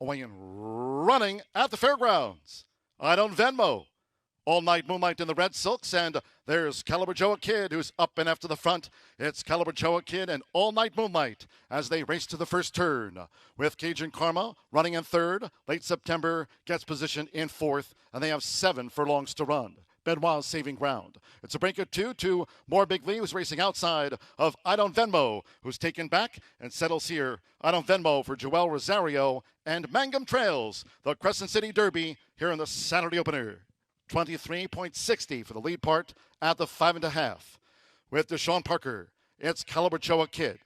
away and running at the fairgrounds. I Don't Venmo. All Night Moonlight in the red silks, and there's Caliber Joe Kid, who's up and after the front. It's Caliber Joe Kid and All Night Moonlight as they race to the first turn. With Cajun Karma running in third. Late September gets positioned in fourth, and they have 7 furlongs to run. Benoit's saving ground. It's a break of 2 to More Big Lee, who's racing outside of I Don't Venmo, who's taken back and settles here. I Don't Venmo for Joel Rosario and Mangum Trails, the Crescent City Derby here in the Saturday opener. 23.60 for the lead part at the 5.5. With Deshaun Parker, it's Caliber Joe Kid.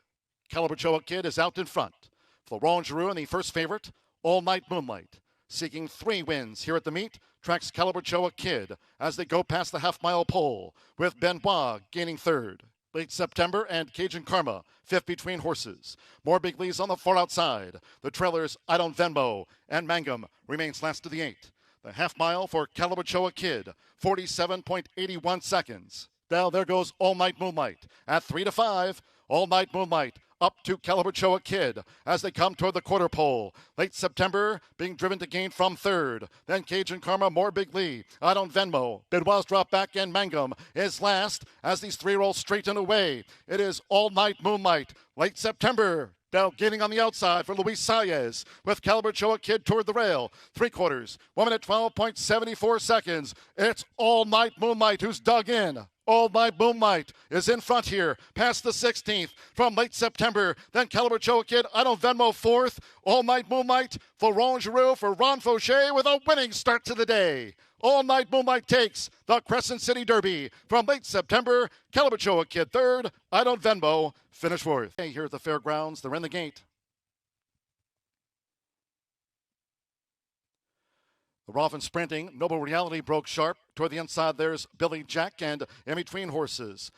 Caliber Joe Kid is out in front. Florent Giroux and the first favorite, All Night Moonlight. Seeking 3 wins here at the meet, tracks Caliber Joe Kid as they go past the half-mile pole, with Benoit gaining third. Late September and Cajun Karma, 5th between horses. More Big Lees on the far outside. The trailers, I Don't Venmo, and Mangum remains last to the 8. The half mile for Caliber Joe Kid, 47.81 seconds. Now there goes All Night Moonlight at 3 to 5. All Night Moonlight up to Caliber Joe Kid as they come toward the quarter pole. Late September being driven to gain from third. Then Cajun Karma, More Big Lee. I Don't Venmo. Benoit's drop back and Mangum is last as these 3 roll straight and away. It is All Night Moonlight. Late September. Now gaining on the outside for Luis Saez with Caliber Joe Kid toward the rail. 3/4, 1 minute 12.74 seconds. It's All Night Moonlight who's dug in. All Night Moonlight is in front here, past the 16th from Late September. Then Caliber Joe Kid, I Don't Venmo 4th. All Night Moonlight, Florent Giroux for Ron Fauché with a winning start to the day. All Night Moonlight takes the Crescent City Derby from Late September. Caliber Joe Kid 3rd. I Don't Venmo finish 4th. Here at the fairgrounds, they're in the gate. The Rolfin sprinting. Noble Reality broke sharp. Toward the inside, there's Billy Jack, and in between horses,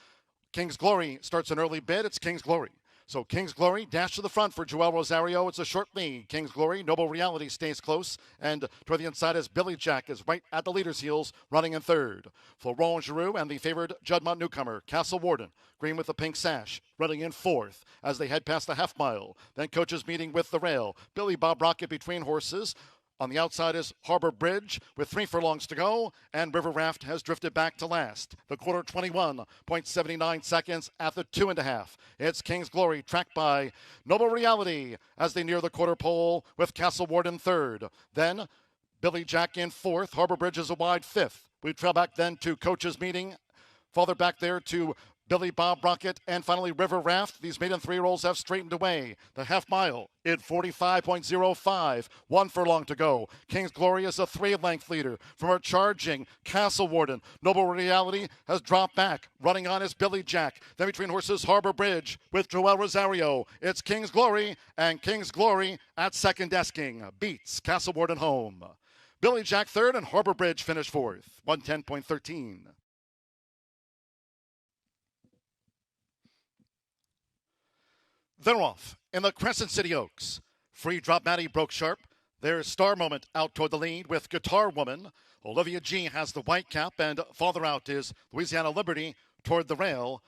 King's Glory starts an early bid. It's King's Glory. So King's Glory dash to the front for Joel Rosario. It's a short lead. King's Glory, Noble Reality stays close. And toward the inside is Billy Jack is right at the leader's heels, running in third. Florent Giroux and the favored Juddmonte newcomer, Castle Warden, green with the pink sash, running in fourth as they head past the half mile. Then coaches meeting with the rail. Billy Bob Rocket between horses. On the outside is Harbor Bridge with 3 furlongs to go, and River Raft has drifted back to last. The quarter 21.79 seconds at the 2.5. It's King's Glory tracked by Noble Reality as they near the quarter pole with Castle Warden third. Then Billy Jack in fourth. Harbor Bridge is a wide 5th. We trail back then to coaches meeting. Farther back there to Billy Bob Rocket, and finally River Raft. These maiden 3 rolls have straightened away. The half mile in 45.05. 1 furlong to go. King's Glory is a 3-length leader from our charging Castle Warden. Noble Reality has dropped back. Running on is Billy Jack. Then between horses, Harbor Bridge with Joel Rosario. It's King's Glory, and King's Glory at second desking beats Castle Warden home. Billy Jack 3rd and Harbor Bridge finished 4th. 110.13. They're off in the Crescent City Oaks. Free Drop Matty broke sharp. There's Star Moment out toward the lead with Guitar Woman. Olivia G has the white cap, and farther out is Louisiana Liberty toward the rail.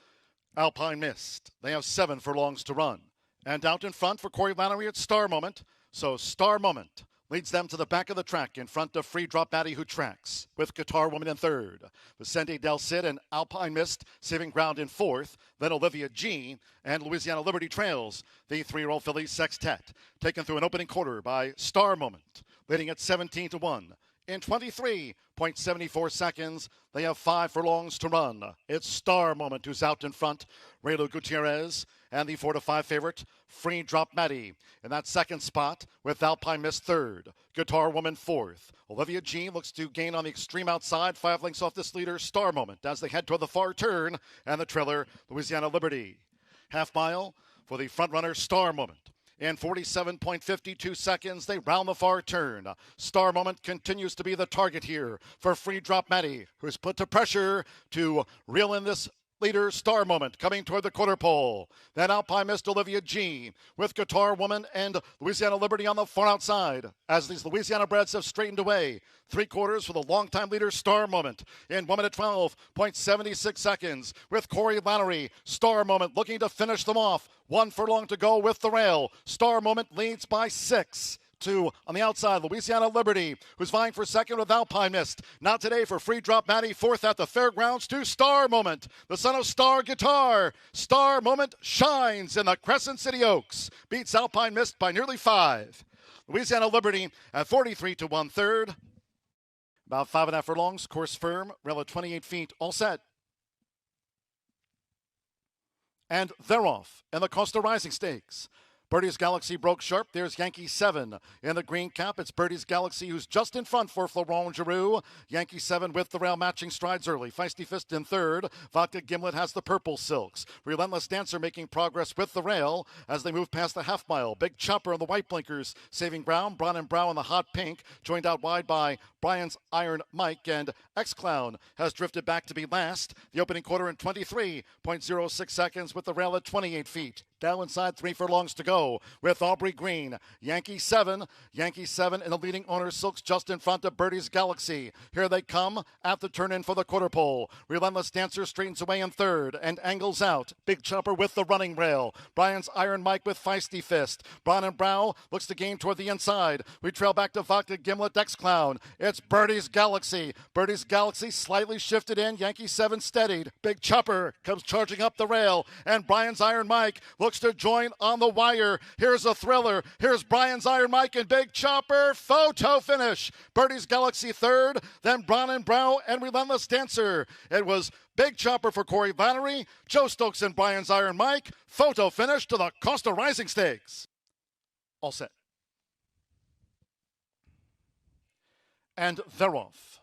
Alpine Mist. They have 7 furlongs to run. And out in front for Corey Lannery, it's Star Moment. So Star Moment leads them to the back of the track in front of Free Drop Matty, who tracks with Guitar Woman in third. Vicente Del Cid and Alpine Mist saving ground in fourth. Then Olivia G and Louisiana Liberty trails the 3-year-old filly Sextet, taken through an opening quarter by Star Moment, leading at 17 to 1. In 23.74 seconds, they have 5 furlongs to run. It's Star Moment who's out in front. Raylo Gutierrez and the 4 to 5 favorite, Free Drop Matty, in that second spot with Alpine Mist third. Guitar Woman fourth. Olivia G looks to gain on the extreme outside, 5 lengths off this leader, Star Moment, as they head toward the far turn, and the trailer, Louisiana Liberty. Half mile for the front runner, Star Moment. In 47.52 seconds, they round the far turn. Star Moment continues to be the target here for Free Drop Matty, who's put to pressure to reel in this leader, Star Moment, coming toward the quarter pole. Then Alpine Mist, Olivia G with Guitar Woman and Louisiana Liberty on the far outside as these Louisiana breds have straightened away. 3/4 for the longtime leader, Star Moment, in 1 minute 12.76 seconds with Corey Lannery. Star Moment looking to finish them off. 1 furlong to go with the rail. Star Moment leads by 6. Two on the outside, Louisiana Liberty, who's vying for second with Alpine Mist. Not today for Free Drop Matty, fourth at the fairgrounds to Star Moment, the son of Star Guitar. Star Moment shines in the Crescent City Oaks. Beats Alpine Mist by nearly 5. Louisiana Liberty at 43 to 1/3. About 5.5 furlongs, course firm, rail at 28 feet, all set. And they're off in the Costa Rising Stakes. Birdie's Galaxy broke sharp. There's Yankee 7 in the green cap. It's Birdie's Galaxy who's just in front for Florent Giroux. Yankee 7 with the rail matching strides early. Feisty Fist in third. Vodka Gimlet has the purple silks. Relentless Dancer making progress with the rail as they move past the half mile. Big Chopper in the white blinkers saving Brown. Braun and Brow in the hot pink. Joined out wide by Brian's Iron Mike. And X-Clown has drifted back to be last. The opening quarter in 23.06 seconds with the rail at 28 feet. Down inside 3 furlongs to go with Aubrey Green. Yankee 7 in the leading owner silks just in front of Birdie's Galaxy. Here they come at the turn in for the quarter pole. Relentless Dancer straightens away in third and angles out. Big Chopper with the running rail. Brian's Iron Mike with Feisty Fist. Braun and Brow looks to gain toward the inside. We trail back to Vodka Gimlet, X-Clown. It's Birdie's Galaxy. Birdie's Galaxy slightly shifted in. Yankee 7 steadied. Big Chopper comes charging up the rail. And Brian's Iron Mike looks to join on the wire. Here's a thriller. Here's Brian's Iron Mike and Big Chopper. Photo finish. Birdie's Galaxy third, then Braun and Brow and Relentless Dancer. It was Big Chopper for Corey Valerie, Joe Stokes and Brian's Iron Mike. Photo finish to the Costa Rising Stakes. All set. And they're off.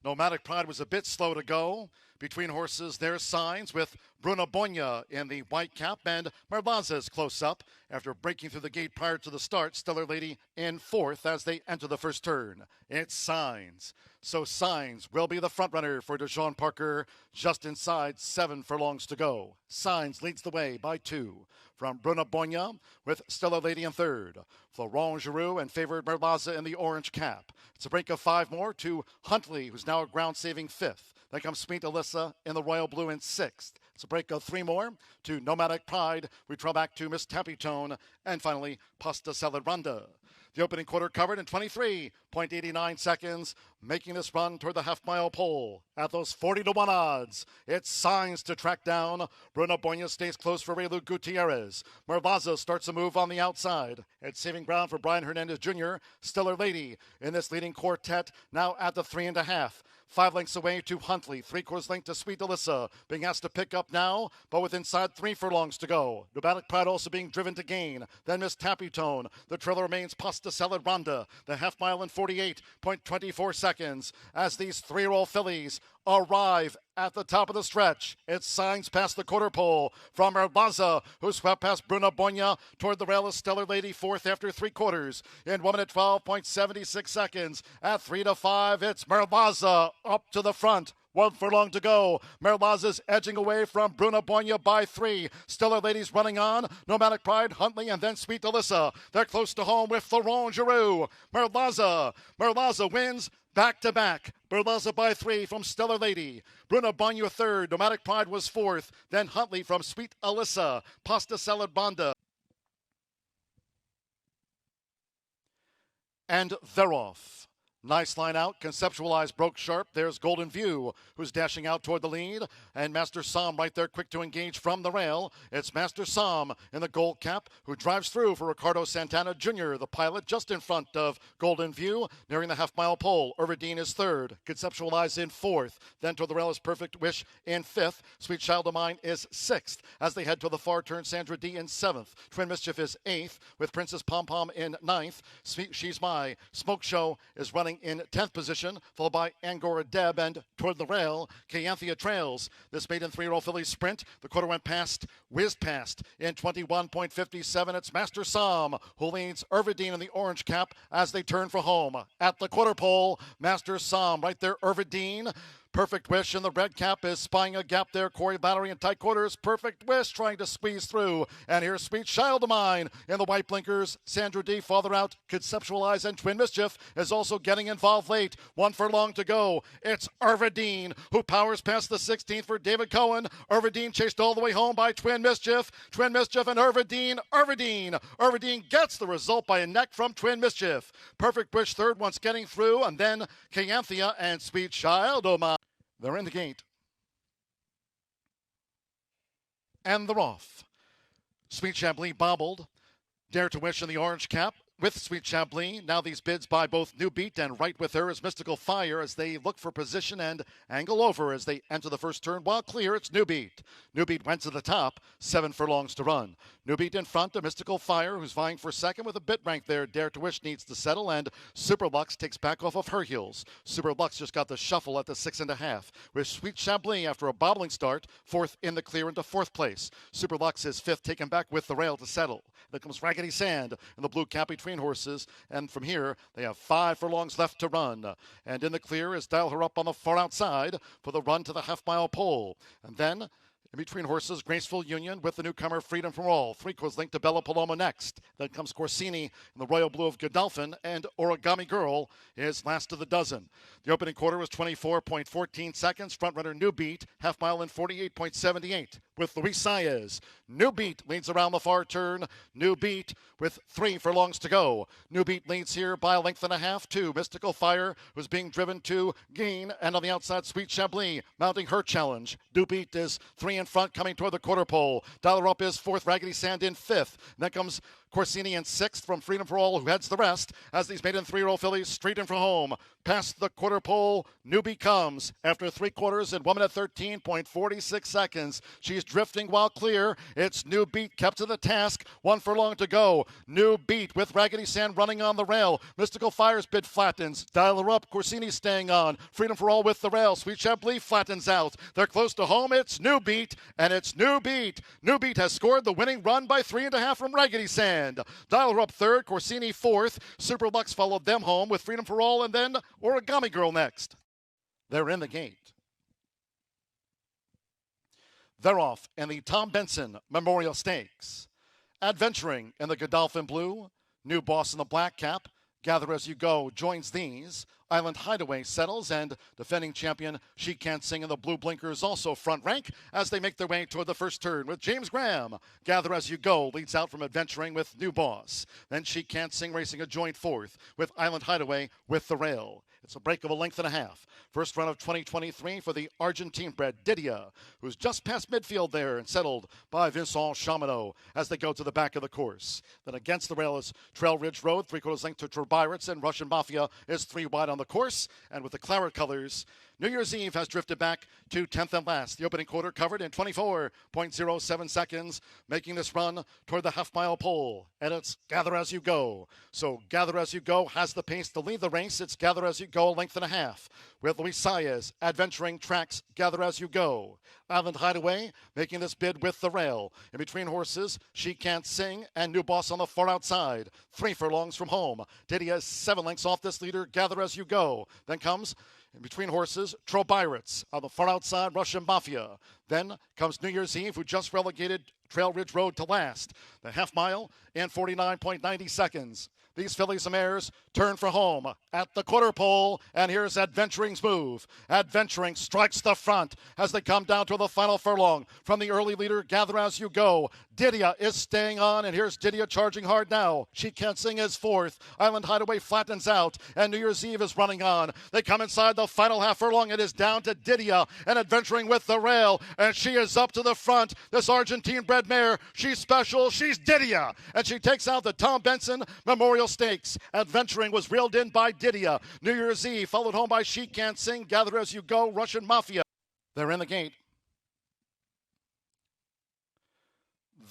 Nomadic Pride was a bit slow to go. Between horses, there's Signs with Bruna Bonya in the white cap and Merlazes close up after breaking through the gate prior to the start. Stellar Lady in fourth as they enter the first turn. It's Signs. So Signs will be the front runner for Deshaun Parker just inside 7 furlongs to go. Signs leads the way by 2 from Bruna Bonya with Stellar Lady in third. Florent Giroux and favored Merlaza in the orange cap. It's a break of 5 more to Huntley, who's now a ground-saving 5th. Then comes Sweet Alyssa in the royal blue in 6th. It's a break of 3 more to Nomadic Pride. We trail back to Miss Tappy Tone. And finally, Pasta Salad Ronda. The opening quarter covered in 23.89 seconds, making this run toward the half-mile pole. At those 40-1 odds, it's Signs to track down. Bruna Bonya stays close for Relu Gutierrez. Merlaza starts a move on the outside. It's saving ground for Brian Hernandez Jr. Stellar Lady in this leading quartet, now at the 3.5. 5 lengths away to Huntley. 3/4 length to Sweet Alyssa. Being asked to pick up now, but with inside 3 furlongs to go. Nomadic Pride also being driven to gain. Then Miss Tappy Tone. The trailer remains Pasta Salad Ronda. The half mile in 48.24 seconds as these 3-year-old fillies arrive at the top of the stretch. It's Signs past the quarter pole from Merlaza, who swept past Bruna Bonya toward the rail of Stellar Lady, fourth after 3/4 in 1 minute 12.76 seconds. At 3-5, it's Merlaza up to the front. 1 furlong to go. Merlaza's edging away from Bruna Bonya by 3. Stellar Ladies running on. Nomadic Pride, Huntley, and then Sweet Alyssa. They're close to home with Florent Giroux. Merlaza wins back-to-back. Merlaza by 3 from Stellar Lady. Bruna Bonya third. Nomadic Pride was fourth. Then Huntley from Sweet Alyssa. Pasta Salad Banda. And they're off. Nice line out. Conceptualized broke sharp. There's Golden View, who's dashing out toward the lead. And Master Som right there, quick to engage from the rail. It's Master Som in the gold cap, who drives through for Ricardo Santana Jr., the pilot, just in front of Golden View, nearing the half-mile pole. Irvidine is third. Conceptualized in fourth. Then toward the rail is Perfect Wish in fifth. Sweet Child of Mine is sixth. As they head to the far turn, Sandra D in seventh. Twin Mischief is eighth, with Princess Pom Pom in ninth. She's My Smoke Show is running in 10th position, followed by Angora Deb, and toward the rail, Kayanthea trails. This maiden 3-year-old filly sprint. The quarter went whizzed past in 21.57. It's Master Som who leads Irvidine in the orange cap as they turn for home. At the quarter pole, Master Som right there, Irvidine. Perfect Wish in the red cap is spying a gap there. Corey Battery in tight quarters. Perfect Wish trying to squeeze through. And here's Sweet Child of Mine in the white blinkers. Sandra D farther out. Conceptualize and Twin Mischief is also getting involved late. 1 furlong to go. It's Irvidine who powers past the 16th for David Cohen. Irvidine chased all the way home by Twin Mischief. Twin Mischief and Irvidine. Irvidine gets the result by a neck from Twin Mischief. Perfect Wish third once getting through. And then Kayanthea and Sweet Child of Mine. They're in the gate. And they're off. Sweet Chablis bobbled. Dare to Wish in the orange cap with Sweet Chablis. Now these bids by both New Beat and right with her is Mystical Fire as they look for position and angle over as they enter the first turn. While clear, it's New Beat. New Beat went to the top, 7 furlongs to run. New Beat in front of Mystical Fire, who's vying for second with a bit rank there. Dare to Wish needs to settle, and Super Lux takes back off of her heels. Super Lux just got the shuffle at the 6.5, with Sweet Chablis after a bobbling start, fourth in the clear into fourth place. Super Lux is fifth, taken back with the rail to settle. Then comes Raggedy Sand in the blue cap between horses, and from here they have 5 furlongs left to run. And in the clear is Dial Her Up on the far outside for the run to the half-mile pole. And then in between horses, Graceful Union with the newcomer Freedom from All. 3/4 link to Bella Paloma next. Then comes Corsini in the royal blue of Godolphin, and Origami Girl is last of the dozen. The opening quarter was 24.14 seconds. Front runner New Beat, half mile in 48.78 with Luis Saez. New Beat leads around the far turn. New Beat with 3 furlongs to go. New Beat leads here by a length and a half to Mystical Fire, who's being driven to gain, and on the outside, Sweet Chablis mounting her challenge. New Beat is 3 in front, coming toward the quarter pole. Dollar Up is 4th, Raggedy Sand in 5th. Then comes Corsini in 6th from Freedom for All, who heads the rest as these maiden 3-year-old fillies straight in for home. Past the quarter pole, New Beat comes after 3 quarters in 1 minute 13.46 seconds. She's drifting while clear. It's New Beat kept to the task. 1 furlong to go. New Beat with Raggedy Sand running on the rail. Mystical Fire's bid flattens. Dial Her Up, Corsini staying on. Freedom for All with the rail. Sweet Chablis flattens out. They're close to home. It's New Beat, and it's New Beat. New Beat has scored the winning run by 3.5 from Raggedy Sand. Dial Her Up third, Corsini fourth. Super Lux followed them home with Freedom for All, and then Origami Girl next. They're in the gate. They're off in the Tom Benson Memorial Stakes. Adventuring in the Godolphin blue, New Boss in the black cap. Gather As You Go joins these. Island Hideaway settles, and defending champion She Can't Sing in the blue blinkers also front rank as they make their way toward the first turn with James Graham. Gather As You Go leads out from Adventuring with New Boss. Then She Can't Sing racing a joint fourth with Island Hideaway with the rail. It's a break of a length and a half. First run of 2023 for the Argentine-bred Didia, who's just past midfield there and settled by Vincent Chamonix as they go to the back of the course. Then against the rail is Trail Ridge Road, 3/4 length to Turbiritz, and Russian Mafia is 3 wide on the course. And with the claret colors, New Year's Eve has drifted back to 10th and last. The opening quarter covered in 24.07 seconds, making this run toward the half-mile pole. And it's Gather As You Go. So Gather As You Go has the pace to lead the race. It's Gather As You Go, a length and a half. With Luis Saez, Adventuring tracks Gather As You Go. Island Hideaway making this bid with the rail. In between horses, She Can't Sing and New Boss on the far outside. 3 furlongs from home. Didia is 7 lengths off this leader, Gather As You Go. Then comes in between horses, Turbiritz on the far outside, Russian Mafia. Then comes New Year's Eve, who just relegated Trail Ridge Road to last. The half mile in 49.90 seconds. These fillies and mares turn for home at the quarter pole, and here's Adventuring's move. Adventuring strikes the front as they come down to the final furlong. From the early leader, Gather As You Go. Didia is staying on, and here's Didia charging hard now. She Can't Sing is fourth. Island Hideaway flattens out, and New Year's Eve is running on. They come inside the final half furlong. It is down to Didia and Adventuring with the rail, and she is up to the front. This Argentine-bred mare, she's special. She's Didia, and she takes out the Tom Benson Memorial Stakes. Adventuring was reeled in by Didia. New Year's Eve followed home by She Can't Sing, Gather As You Go, Russian Mafia. They're in the gate.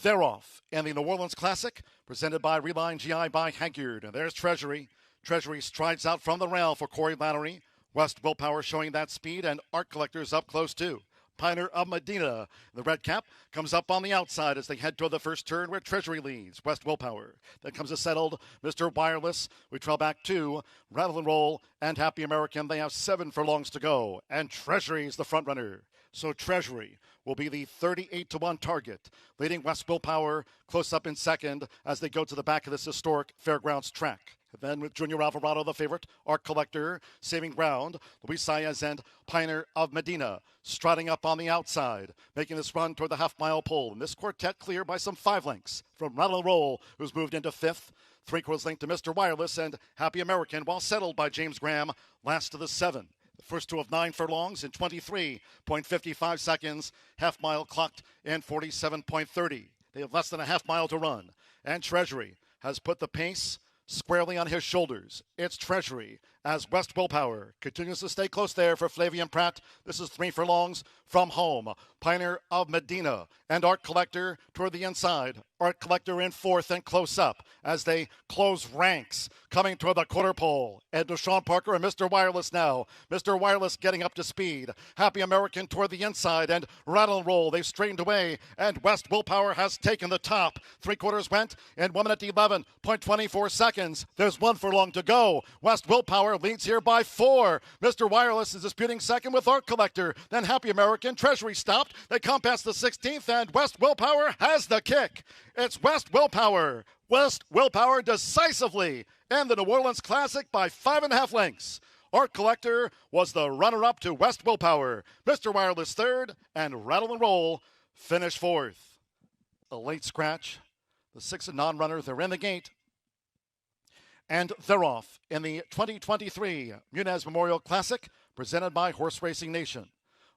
They're off. And the New Orleans Classic, presented by Reline GI by Hagyard. And there's Treasury. Treasury strides out from the rail for Corey Lattery. West Willpower showing that speed, and Art Collectors up close too. Pioneer of Medina. The red cap comes up on the outside as they head toward the first turn where Treasury leads. West Willpower. Then comes a settled Mr. Wireless. We trail back to Rattle and Roll and Happy American. They have 7 furlongs to go. And Treasury is the front runner. So Treasury will be the 38-1 target, leading West Willpower close up in second as they go to the back of this historic Fairgrounds track. Then with Junior Alvarado, the favorite, Art Collector, saving ground. Luis Saez and Pioneer of Medina striding up on the outside, making this run toward the half-mile pole. And this quartet clear by some 5 lengths from Rattle and Roll, who's moved into 5th. 3/4 length to Mr. Wireless and Happy American, while settled by James Graham, last to the 7. The first 2 of 9 furlongs in 23.55 seconds. Half-mile clocked in 47.30. They have less than a half-mile to run. And Treasury has put the pace squarely on his shoulders. It's Treasury as West Willpower continues to stay close there for Flavian Pratt. This is 3 furlongs from home. Pioneer of Medina and Art Collector toward the inside. Art Collector in 4th and close up as they close ranks coming toward the quarter pole. And Deshaun Parker and Mr. Wireless now. Mr. Wireless getting up to speed. Happy American toward the inside and Rattle and Roll. They've straightened away and West Willpower has taken the top. 3/4 went in 1 minute 11.24 seconds. There's 1 furlong to go. West Willpower leads here by 4. Mr. Wireless is disputing second with Art Collector. Then Happy American. Treasury stopped. They come past the 16th and West Willpower has the kick. It's West Willpower. West Willpower decisively in the New Orleans Classic by 5.5 lengths. Art Collector was the runner-up to West Willpower. Mr. Wireless 3rd and Rattle and Roll finished 4th. A late scratch. The 6 non-runner, they're in the gate. And they're off in the 2023 Muniz Memorial Classic presented by Horse Racing Nation.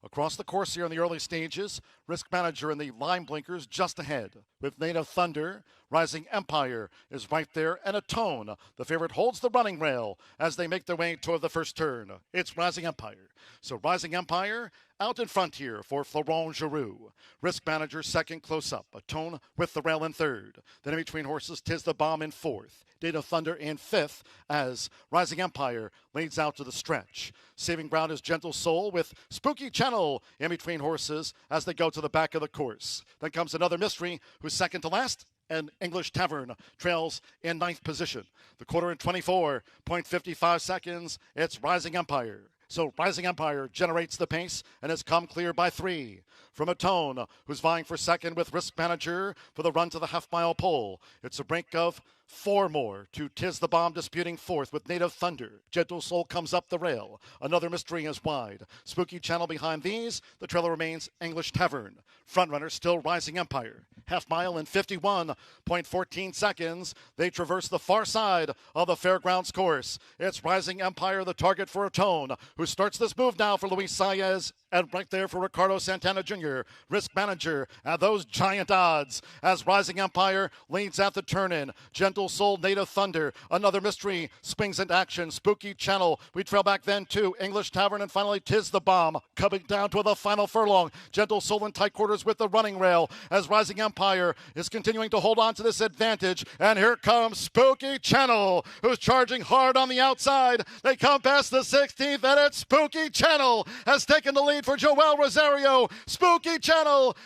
Across the course here in the early stages, Risk Manager in the line blinkers just ahead. With Native Thunder, Rising Empire is right there, and Atone, the favorite, holds the running rail as they make their way toward the first turn. It's Rising Empire. So Rising Empire out in front here for Florent Giroux. Risk Manager second close up. Atone with the rail in 3rd. Then in between horses, Tis the Bomb in 4th. Native Thunder in 5th as Rising Empire leads out to the stretch. Saving ground is Gentle Soul with Spooky Channel in between horses as they go to the back of the course. Then comes another mystery who's second to last, and English Tavern trails in 9th position. The quarter in 24.55 seconds. It's Rising Empire. So Rising Empire generates the pace and has come clear by 3. From Atone, who's vying for second with Risk Manager for the run to the half-mile pole. It's a brink of 4 more to Tis the Bomb disputing 4th with Native Thunder. Gentle Soul comes up the rail. Another mystery is wide. Spooky Channel behind these. The trailer remains English Tavern. Frontrunner still Rising Empire. Half-mile in 51.14 seconds. They traverse the far side of the Fairgrounds course. It's Rising Empire, the target for Atone, who starts this move now for Luis Saez. And right there for Ricardo Santana Jr., Risk Manager at those giant odds as Rising Empire leads at the turn-in. Gentle Soul, Native Thunder, another mystery springs into action. Spooky Channel, we trail back then to English Tavern, and finally Tis the Bomb coming down to the final furlong. Gentle Soul in tight quarters with the running rail as Rising Empire is continuing to hold on to this advantage. And here comes Spooky Channel, who's charging hard on the outside. They come past the 16th, and it's Spooky Channel has taken the lead for Joel Rosario. Spooky Channel,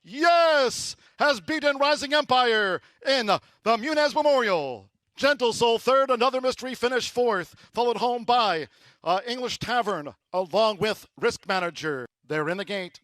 yes, has beaten Rising Empire in the Muniz Memorial. Gentle Soul 3rd, another mystery finish 4th, followed home by English Tavern along with Risk Manager. They're in the gate.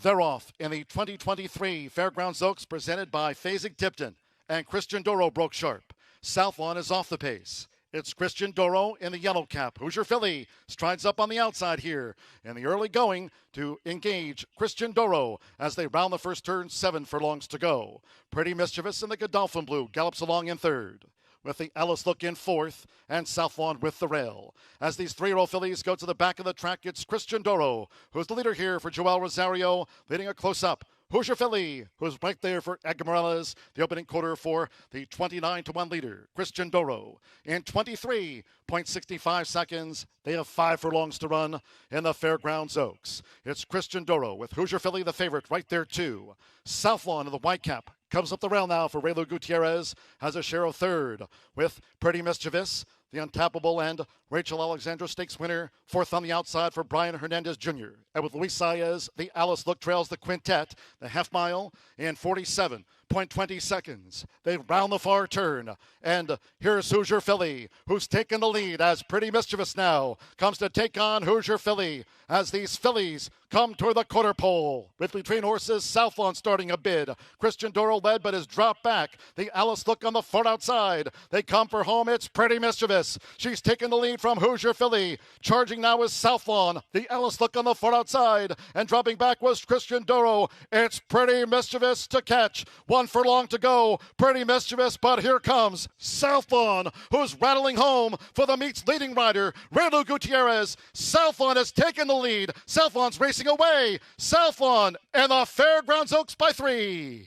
They're off in the 2023 Fairgrounds Oaks presented by Phasing Tipton, and Christian Doro broke sharp. South is off the pace. It's Christian Doro in the yellow cap. Hoosier Philly strides up on the outside here in the early going to engage Christian Doro as they round the first turn. 7 furlongs to go. Pretty Mischievous in the Godolphin Blue gallops along in 3rd. With the Ellis Look in 4th and South Lawn with the rail. As these 3-year-old fillies go to the back of the track, it's Christian Doro, who's the leader here for Joel Rosario, leading a close-up. Hoosier Philly, who's right there for Edgar Morales, the opening quarter for the 29-1 leader, Christian Doro. In 23.65 seconds, they have 5 furlongs to run in the Fairgrounds Oaks. It's Christian Doro with Hoosier Philly, the favorite, right there too. South Lawn in the white cap comes up the rail now for Raylo Gutierrez, has a share of 3rd with Pretty Mischievous. The Untappable and Rachel Alexandra Stakes winner. Fourth on the outside for Brian Hernandez Jr. And with Luis Saez, the Alice Look trails the quintet. The half mile in 47.20 seconds. They round the far turn. And here's Hoosier Philly, who's taken the lead as Pretty Mischievous now comes to take on Hoosier Philly as these fillies come toward the quarter pole. With between horses, Southlawn starting a bid. Christian Doro led but has dropped back. The Alice Look on the far outside. They come for home. It's Pretty Mischievous. She's taken the lead from Hoosier Philly. Charging now is Southlawn. The Alice Look on the far outside. And dropping back was Christian Doro. It's Pretty Mischievous to catch. 1 furlong to go. Pretty Mischievous, but here comes Southlawn, who's rattling home for the meet's leading rider, Relu Gutierrez. Southlawn has taken the lead. Southlawn's racing away. Southlawn and the Fairgrounds Oaks by 3.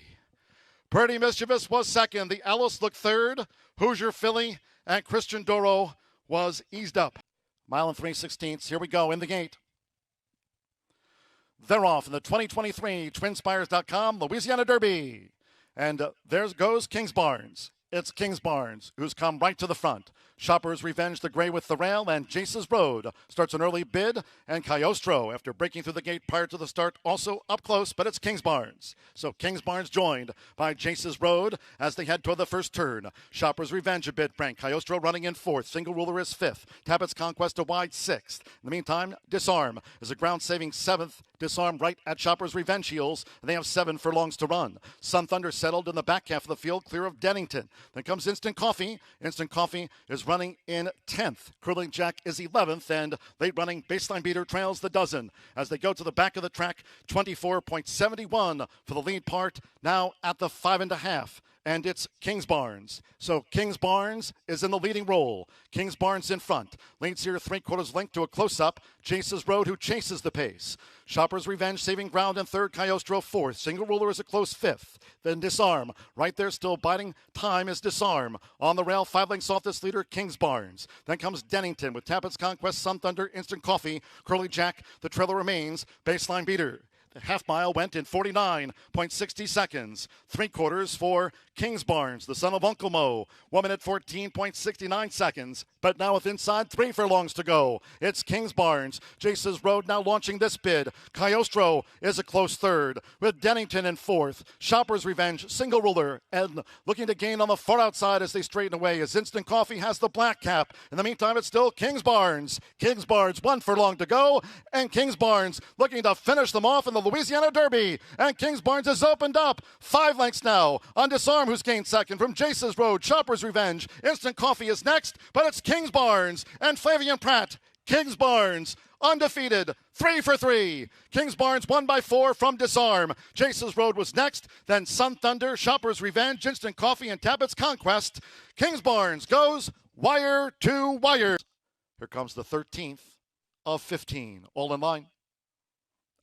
Pretty Mischievous was second. The Alice Look third. Hoosier Philly and Christian Doro was eased up. Mile and 3/16. Here we go in the gate. They're off in the 2023 TwinSpires.com Louisiana Derby. And there goes Kings Barnes. It's Kings Barnes, who's come right to the front. Shopper's Revenge, the gray with the rail, and Jace's Road starts an early bid. And Cagliostro, after breaking through the gate prior to the start, also up close, but it's Kings Barnes. So Kings Barnes joined by Jace's Road as they head toward the first turn. Shopper's Revenge a bit frank. Cagliostro running in fourth. Single Ruler is fifth. Tappett's Conquest a wide sixth. In the meantime, Disarm is a ground-saving seventh. Disarm right at Shopper's Revenge heels, and they have 7 furlongs to run. Sun Thunder settled in the back half of the field, clear of Dennington. Then comes Instant Coffee. Instant Coffee is running in 10th. Curling Jack is 11th, and late running Baseline Beater trails the dozen. As they go to the back of the track, 24.71 for the lead part, now at the 5.5. And it's Kings Barnes. So Kings Barnes is in the leading role. Kings Barnes in front. Leads here 3/4 length to a close-up. Jace's Road, who chases the pace. Shopper's Revenge saving ground in third. Cagliostro fourth. Single Ruler is a close fifth. Then Disarm. Right there still biding time is Disarm. On the rail, 5 lengths off this leader, Kings Barnes. Then comes Dennington with Tappett's Conquest, Sun Thunder, Instant Coffee, Curly Jack. The trailer remains. Baseline Beater. The half mile went in 49.60 seconds. 3/4 for Kings Barnes, the son of Uncle Mo. 1 minute 14.69 seconds. But now with inside 3 furlongs to go. It's Kings Barnes. Jace's Road now launching this bid. Cagliostro is a close third with Dennington in fourth. Shopper's Revenge, Single Ruler, and looking to gain on the far outside as they straighten away as Instant Coffee has the black cap. In the meantime, it's still Kings Barnes. Kings Barnes, 1 furlong to go, and Kings Barnes looking to finish them off in the Louisiana Derby. And Kings Barnes has opened up 5 lengths now on Disarm, who's gained second from Jace's Road. Shopper's Revenge. Instant Coffee is next, but it's Kings Barnes and Flavian Pratt. Kings Barnes undefeated, 3 for 3. Kings Barnes won by 4 from Disarm. Jace's Road was next, then Sun Thunder, Shopper's Revenge, Instant Coffee, and Tappett's Conquest. Kings Barnes goes wire to wire. Here comes the 13th of 15, all in line.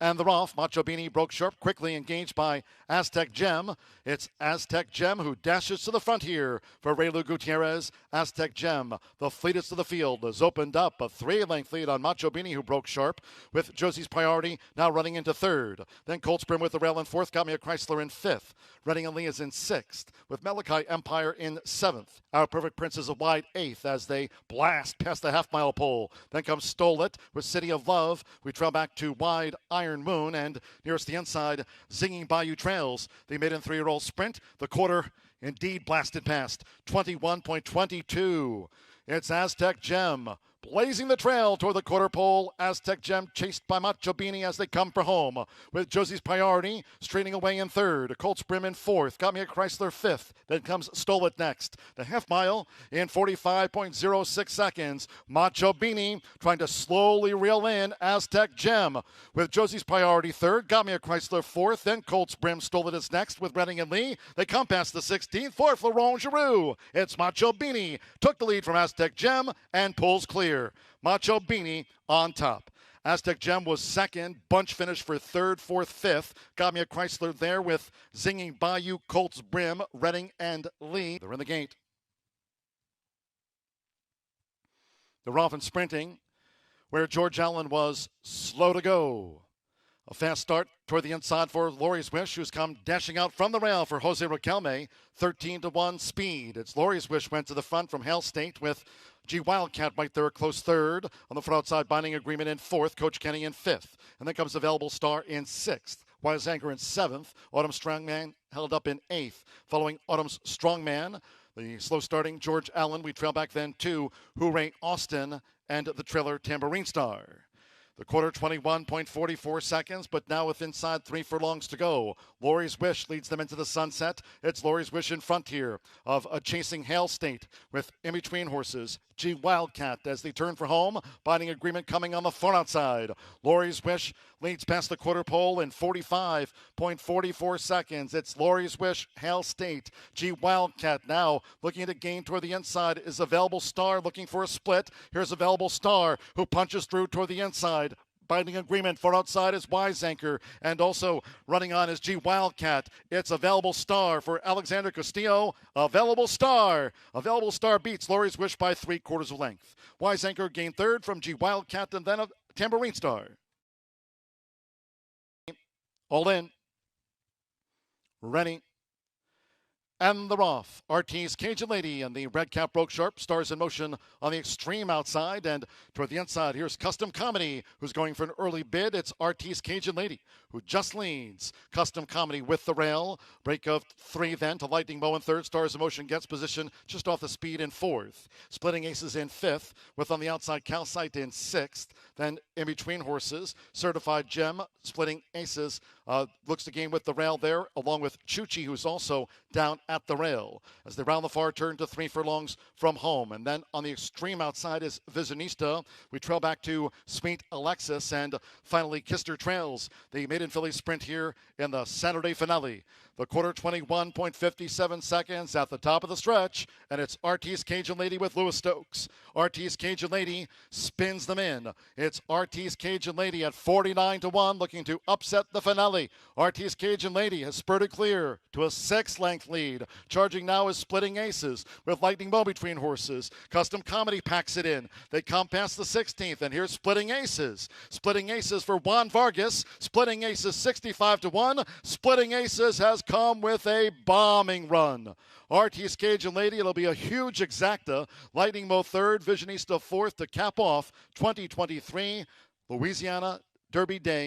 And they're off. Macho Beanie broke sharp, quickly engaged by Aztec Gem. It's Aztec Gem who dashes to the front here for Relu Gutierrez. Aztec Gem, the fleetest of the field, has opened up a 3-length lead on Macho Beanie, who broke sharp, with Josie's Priority now running into third. Then Cold Spring with the rail in fourth. Got Me a Chrysler in fifth. Redding and Lee is in sixth, with Malachi Empire in seventh. Our Perfect Prince is a wide eighth as they blast past the half-mile pole. Then comes Stole It with City of Love. We trail back to Wide Iron Moon, and nearest the inside, Zinging Bayou Trails. The maiden 3-year-old sprint. The quarter indeed blasted past 21.22. It's Aztec Gem blazing the trail toward the quarter pole. Aztec Gem chased by Macho Beanie as they come for home, with Josie's Priority straining away in third. Cold Spring in fourth. Got Me a Chrysler fifth. Then comes Stole It next. The half mile in 45.06 seconds. Macho Beanie trying to slowly reel in Aztec Gem, with Josie's Priority third. Got Me a Chrysler fourth. Then Cold Spring Stole It is next with Redding and Lee. They come past the 16th for Florent Giroux. It's Macho Beanie took the lead from Aztec Gem and pulls clear. Macho Beanie on top. Aztec Gem was second. Bunch finished for third, fourth, fifth. Got Me a Chrysler there with Zinging Bayou, Colts Brim, Redding, and Lee. They're in the gate. They're off and sprinting where George Allen was slow to go. A fast start toward the inside for Laurie's Wish, who's come dashing out from the rail for Jose Riquelme. 13-1 speed. It's Laurie's Wish went to the front from Hale State with G Wildcat right there, a close third. On the front outside, Binding Agreement in fourth. Coach Kenny in fifth. And then comes Available Star in sixth. Wise Anchor in seventh. Autumn Strongman held up in eighth. Following Autumn's Strongman, the slow starting George Allen. We trail back then to Hooray Austin and the trailer Tambourine Star. The quarter 21.44 seconds, but now with inside 3 furlongs to go. Lori's Wish leads them into the sunset. It's Lori's Wish in front here of a chasing Hail State with in between horses G Wildcat as they turn for home. Binding Agreement coming on the far outside. Lori's Wish leads past the quarter pole in 45.44 seconds. It's Lori's Wish, Hail State. G Wildcat now looking to gain toward the inside is Available Star looking for a split. Here's Available Star who punches through toward the inside. Binding Agreement for outside is Wise Anchor, and also running on is G Wildcat. It's Available Star for Alexander Castillo. Available Star. Available Star beats Lori's Wish by 3/4 of length. Wise Anchor gained third from G Wildcat and then a Tambourine Star. All in. Ready. And they're off. RT's Cajun Lady and the red cap broke sharp. Stars in motion on the extreme outside. And toward the inside, here's Custom Comedy, who's going for an early bid. It's RT's Cajun Lady, who just leads. Custom Comedy with the rail. Break of 3 then to Lightning Bow in third. Stars in motion gets position just off the speed in fourth. Splitting Aces in fifth, with on the outside Calcite in sixth. Then in between horses, Certified Gem, Splitting Aces, looks to gain with the rail there, along with Chuchi, who's also down at the rail. As they round the far turn to 3 furlongs from home. And then on the extreme outside is Visionista. We trail back to Sweet Alexis and finally Kister Trails. The Maiden filly sprint here in the Saturday finale. The quarter 21.57 seconds at the top of the stretch, and it's RT's Cajun Lady with Lewis Stokes. RT's Cajun Lady spins them in. It's RT's Cajun Lady at 49-1, looking to upset the finale. RT's Cajun Lady has spurted clear to a 6-length lead. Charging now is Splitting Aces with Lightning Bow between horses. Custom Comedy packs it in. They come past the 16th, and here's Splitting Aces. Splitting Aces for Juan Vargas. Splitting Aces 65-1. Splitting Aces has come with a bombing run. RT's Cajun Lady, it'll be a huge exacta. Lightning Bow third, Visionista fourth to cap off 2023 Louisiana Derby Day.